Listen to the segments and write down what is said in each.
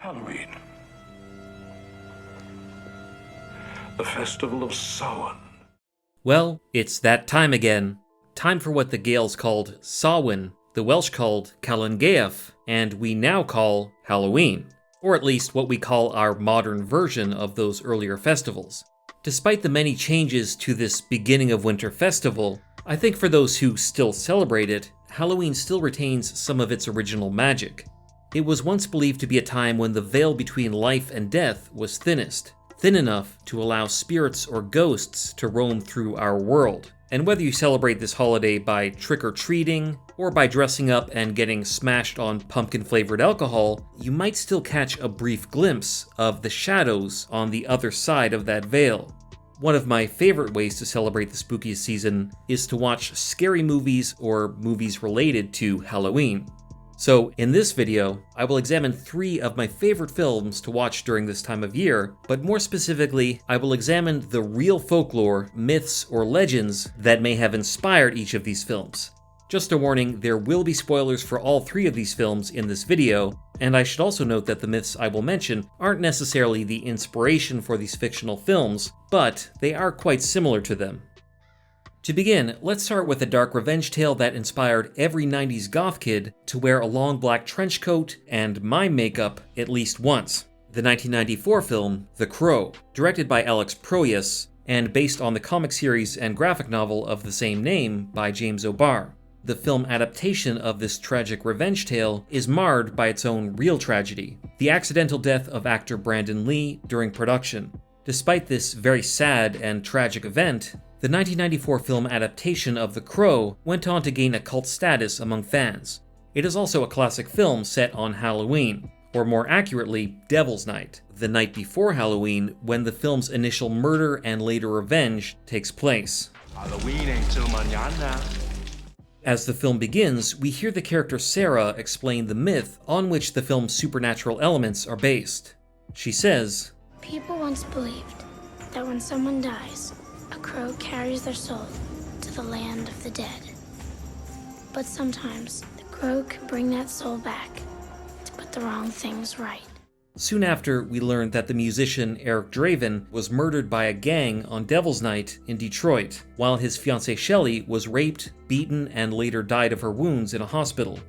Halloween. The festival of Samhain. Well, it's that time again. Time for what the Gaels called Samhain, the Welsh called Calan Gaeaf, and we now call Halloween. Or at least what we call our modern version of those earlier festivals. Despite the many changes to this beginning of winter festival, I think for those who still celebrate it, Halloween still retains some of its original magic. It was once believed to be a time when the veil between life and death was thinnest, thin enough to allow spirits or ghosts to roam through our world. And whether you celebrate this holiday by trick-or-treating, or by dressing up and getting smashed on pumpkin-flavored alcohol, you might still catch a brief glimpse of the shadows on the other side of that veil. One of my favorite ways to celebrate the spookiest season is to watch scary movies or movies related to Halloween. So in this video, I will examine 3 of my favorite films to watch during this time of year, but more specifically, I will examine the real folklore, myths, or legends that may have inspired each of these films. Just a warning, there will be spoilers for all 3 of these films in this video, and I should also note that the myths I will mention aren't necessarily the inspiration for these fictional films, but they are quite similar to them. To begin, let's start with a dark revenge tale that inspired every 90s goth kid to wear a long black trench coat and mime makeup at least once. The 1994 film, The Crow, directed by Alex Proyas, and based on the comic series and graphic novel of the same name by James O'Barr. The film adaptation of this tragic revenge tale is marred by its own real tragedy, the accidental death of actor Brandon Lee during production. Despite this very sad and tragic event, the 1994 film adaptation of The Crow went on to gain a cult status among fans. It is also a classic film set on Halloween, or more accurately, Devil's Night, the night before Halloween when the film's initial murder and later revenge takes place. Halloween ain't till mañana. As the film begins, we hear the character Sarah explain the myth on which the film's supernatural elements are based. She says, "People once believed that when someone dies, a crow carries their soul to the land of the dead. But sometimes the crow can bring that soul back to put the wrong things right." Soon after, we learned that the musician Eric Draven was murdered by a gang on Devil's Night in Detroit, while his fiancée Shelley was raped, beaten, and later died of her wounds in a hospital.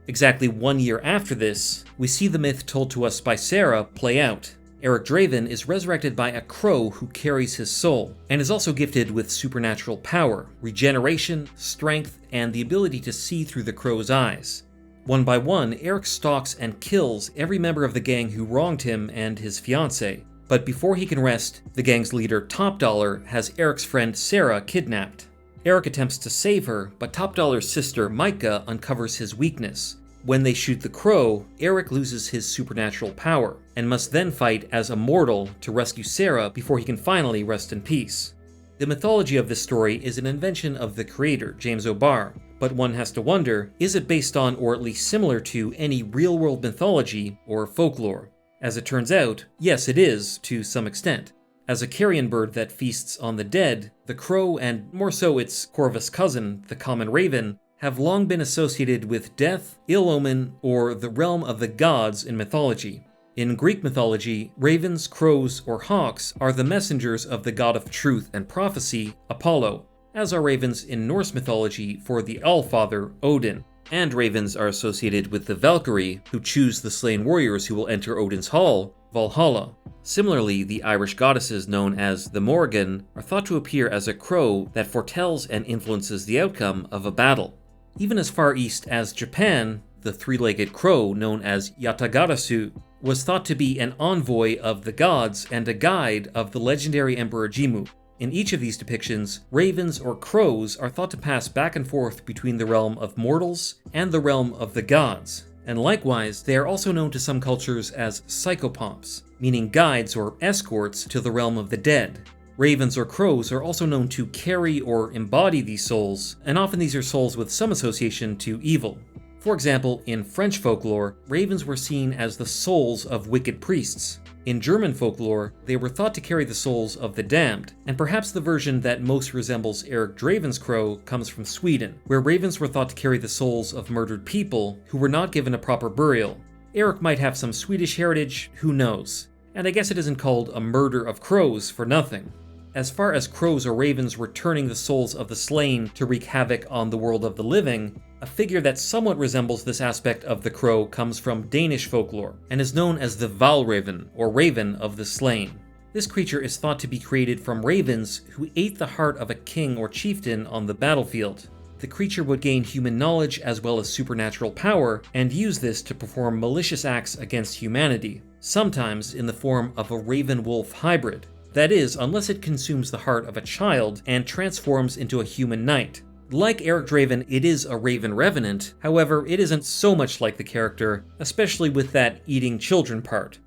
Exactly 1 year after this, we see the myth told to us by Sarah play out. Eric Draven is resurrected by a crow who carries his soul, and is also gifted with supernatural power, regeneration, strength, and the ability to see through the crow's eyes. One by one, Eric stalks and kills every member of the gang who wronged him and his fiancée. But before he can rest, the gang's leader, Top Dollar, has Eric's friend Sarah kidnapped. Eric attempts to save her, but Top Dollar's sister, Micah, uncovers his weakness. When they shoot the crow, Eric loses his supernatural power, and must then fight as a mortal to rescue Sarah before he can finally rest in peace. The mythology of this story is an invention of the creator, James O'Barr, but one has to wonder, is it based on or at least similar to any real-world mythology or folklore? As it turns out, yes it is, to some extent. As a carrion bird that feasts on the dead, the crow, and more so its corvus cousin, the common raven, have long been associated with death, ill omen, or the realm of the gods in mythology. In Greek mythology, ravens, crows, or hawks are the messengers of the god of truth and prophecy, Apollo, as are ravens in Norse mythology for the Allfather, Odin. And ravens are associated with the Valkyrie, who choose the slain warriors who will enter Odin's hall, Valhalla. Similarly, the Irish goddesses known as the Morrigan are thought to appear as a crow that foretells and influences the outcome of a battle. Even as far east as Japan, the three-legged crow known as Yatagarasu was thought to be an envoy of the gods and a guide of the legendary Emperor Jimmu. In each of these depictions, ravens or crows are thought to pass back and forth between the realm of mortals and the realm of the gods. And likewise, they are also known to some cultures as psychopomps, meaning guides or escorts to the realm of the dead. Ravens or crows are also known to carry or embody these souls, and often these are souls with some association to evil. For example, in French folklore, ravens were seen as the souls of wicked priests. In German folklore, they were thought to carry the souls of the damned, and perhaps the version that most resembles Eric Draven's crow comes from Sweden, where ravens were thought to carry the souls of murdered people who were not given a proper burial. Eric might have some Swedish heritage, who knows? And I guess it isn't called a murder of crows for nothing. As far as crows or ravens returning the souls of the slain to wreak havoc on the world of the living, a figure that somewhat resembles this aspect of the crow comes from Danish folklore, and is known as the Valraven, or Raven of the Slain. This creature is thought to be created from ravens who ate the heart of a king or chieftain on the battlefield. The creature would gain human knowledge as well as supernatural power, and use this to perform malicious acts against humanity, sometimes in the form of a raven-wolf hybrid. That is, unless it consumes the heart of a child and transforms into a human knight. Like Eric Draven, it is a Raven Revenant, however, it isn't so much like the character, especially with that eating children part.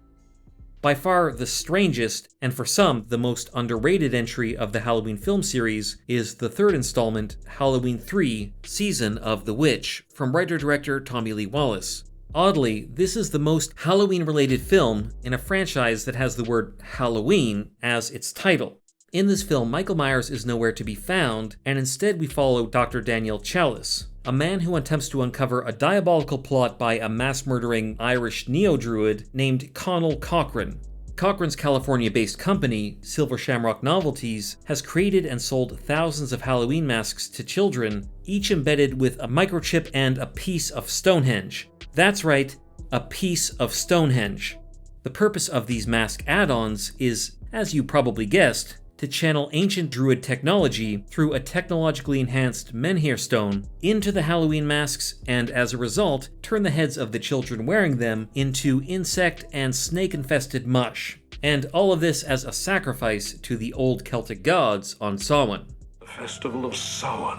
By far the strangest, and for some, the most underrated entry of the Halloween film series is the third installment, Halloween 3: Season of the Witch, from writer-director Tommy Lee Wallace. Oddly, this is the most Halloween-related film in a franchise that has the word Halloween as its title. In this film, Michael Myers is nowhere to be found, and instead we follow Dr. Daniel Chalice, a man who attempts to uncover a diabolical plot by a mass-murdering Irish neo-druid named Connell Cochran. Cochran's California-based company, Silver Shamrock Novelties, has created and sold thousands of Halloween masks to children, each embedded with a microchip and a piece of Stonehenge. That's right, a piece of Stonehenge. The purpose of these mask add-ons is, as you probably guessed, to channel ancient druid technology through a technologically enhanced menhir stone into the Halloween masks, and as a result, turn the heads of the children wearing them into insect and snake-infested mush. And all of this as a sacrifice to the old Celtic gods on Samhain. The Festival of Samhain.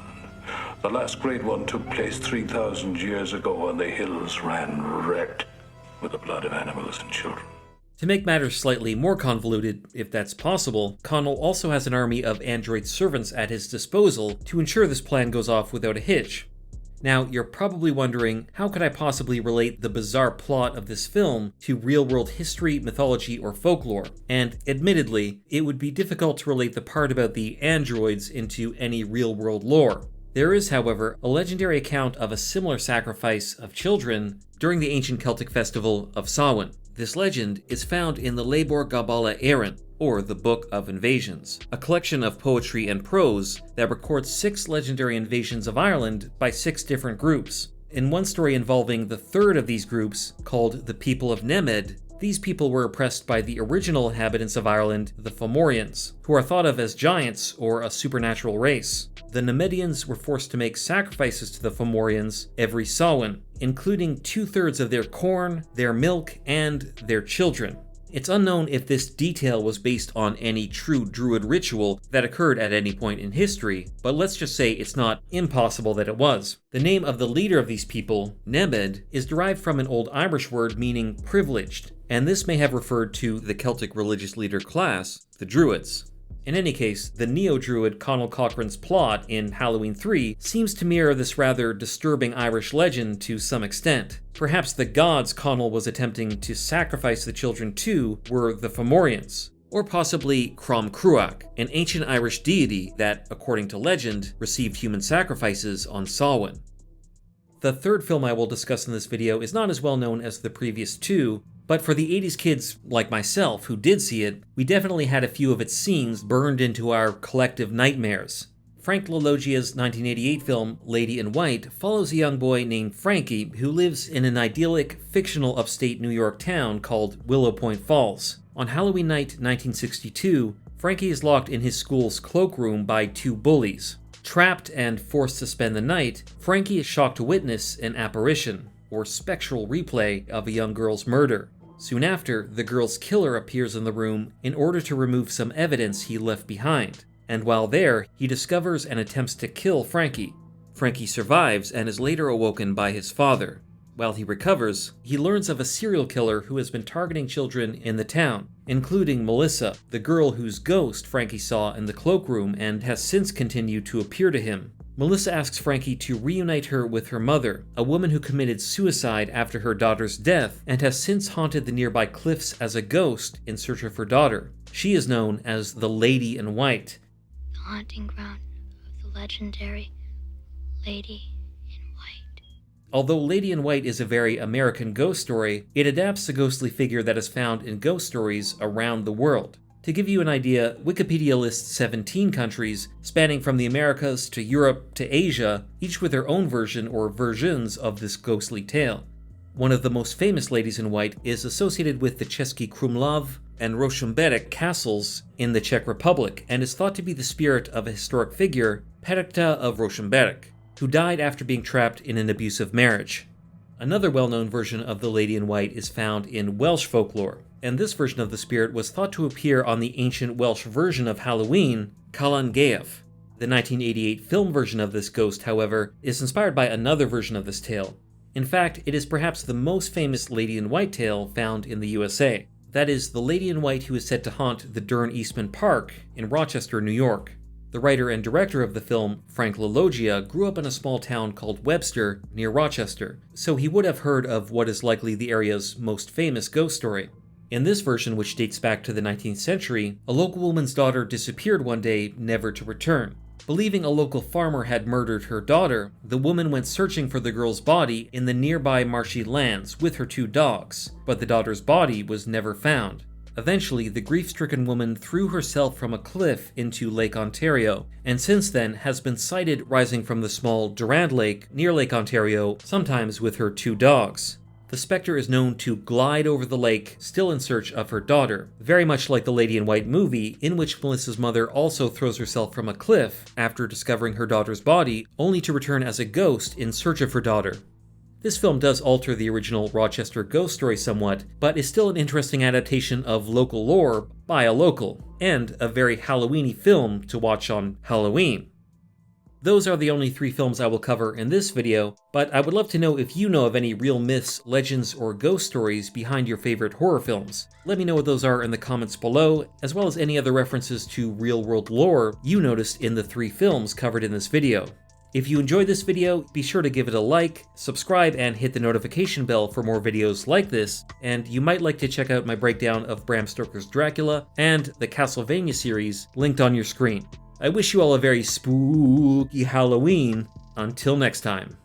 The last great one took place 3,000 years ago, and the hills ran red with the blood of animals and children. To make matters slightly more convoluted, if that's possible, Connell also has an army of android servants at his disposal to ensure this plan goes off without a hitch. Now, you're probably wondering, how could I possibly relate the bizarre plot of this film to real-world history, mythology, or folklore? And admittedly, it would be difficult to relate the part about the androids into any real-world lore. There is, however, a legendary account of a similar sacrifice of children during the ancient Celtic festival of Samhain. This legend is found in the Lebor Gabala Éireann, or the Book of Invasions, a collection of poetry and prose that records 6 legendary invasions of Ireland by 6 different groups. In one story involving the third of these groups, called the People of Nemed, these people were oppressed by the original inhabitants of Ireland, the Fomorians, who are thought of as giants or a supernatural race. The Nemedians were forced to make sacrifices to the Fomorians every Samhain, including 2/3 of their corn, their milk, and their children. It's unknown if this detail was based on any true druid ritual that occurred at any point in history, but let's just say it's not impossible that it was. The name of the leader of these people, Nemed, is derived from an old Irish word meaning privileged, and this may have referred to the Celtic religious leader class, the Druids. In any case, the neo-druid Connell Cochran's plot in Halloween 3 seems to mirror this rather disturbing Irish legend to some extent. Perhaps the gods Connell was attempting to sacrifice the children to were the Fomorians, or possibly Crom Cruach, an ancient Irish deity that, according to legend, received human sacrifices on Samhain. The third film I will discuss in this video is not as well known as the previous 2, but for the 80s kids like myself who did see it, we definitely had a few of its scenes burned into our collective nightmares. Frank LaLoggia's 1988 film Lady in White follows a young boy named Frankie who lives in an idyllic, fictional upstate New York town called Willow Point Falls. On Halloween night 1962, Frankie is locked in his school's cloakroom by 2 bullies. Trapped and forced to spend the night, Frankie is shocked to witness an apparition, or spectral replay, of a young girl's murder. Soon after, the girl's killer appears in the room in order to remove some evidence he left behind, and while there, he discovers and attempts to kill Frankie. Frankie survives and is later awoken by his father. While he recovers, he learns of a serial killer who has been targeting children in the town, including Melissa, the girl whose ghost Frankie saw in the cloakroom and has since continued to appear to him. Melissa asks Frankie to reunite her with her mother, a woman who committed suicide after her daughter's death and has since haunted the nearby cliffs as a ghost in search of her daughter. She is known as the Lady in White. The haunting ground of the legendary Lady in White. Although Lady in White is a very American ghost story, it adapts the ghostly figure that is found in ghost stories around the world. To give you an idea, Wikipedia lists 17 countries, spanning from the Americas to Europe to Asia, each with their own version or versions of this ghostly tale. One of the most famous ladies in white is associated with the Český Krumlov and Rošumberek castles in the Czech Republic, and is thought to be the spirit of a historic figure, Perikta of Rošumberek, who died after being trapped in an abusive marriage. Another well-known version of the Lady in White is found in Welsh folklore, and this version of the spirit was thought to appear on the ancient Welsh version of Halloween, Calan Gaeaf. The 1988 film version of this ghost, however, is inspired by another version of this tale. In fact, it is perhaps the most famous Lady in White tale found in the USA. That is, the Lady in White who is said to haunt the Dern Eastman Park in Rochester, New York. The writer and director of the film, Frank LaLoggia, grew up in a small town called Webster, near Rochester, so he would have heard of what is likely the area's most famous ghost story. In this version, which dates back to the 19th century, a local woman's daughter disappeared one day, never to return. Believing a local farmer had murdered her daughter, the woman went searching for the girl's body in the nearby marshy lands with her 2 dogs, but the daughter's body was never found. Eventually, the grief-stricken woman threw herself from a cliff into Lake Ontario, and since then has been sighted rising from the small Durand Lake near Lake Ontario, sometimes with her 2 dogs. The specter is known to glide over the lake, still in search of her daughter, very much like the Lady in White movie, in which Melissa's mother also throws herself from a cliff after discovering her daughter's body, only to return as a ghost in search of her daughter. This film does alter the original Rochester ghost story somewhat, but is still an interesting adaptation of local lore by a local, and a very Halloween-y film to watch on Halloween. Those are the only 3 films I will cover in this video, but I would love to know if you know of any real myths, legends, or ghost stories behind your favorite horror films. Let me know what those are in the comments below, as well as any other references to real-world lore you noticed in the 3 films covered in this video. If you enjoyed this video, be sure to give it a like, subscribe, and hit the notification bell for more videos like this, and you might like to check out my breakdown of Bram Stoker's Dracula and the Castlevania series linked on your screen. I wish you all a very spooky Halloween. Until next time.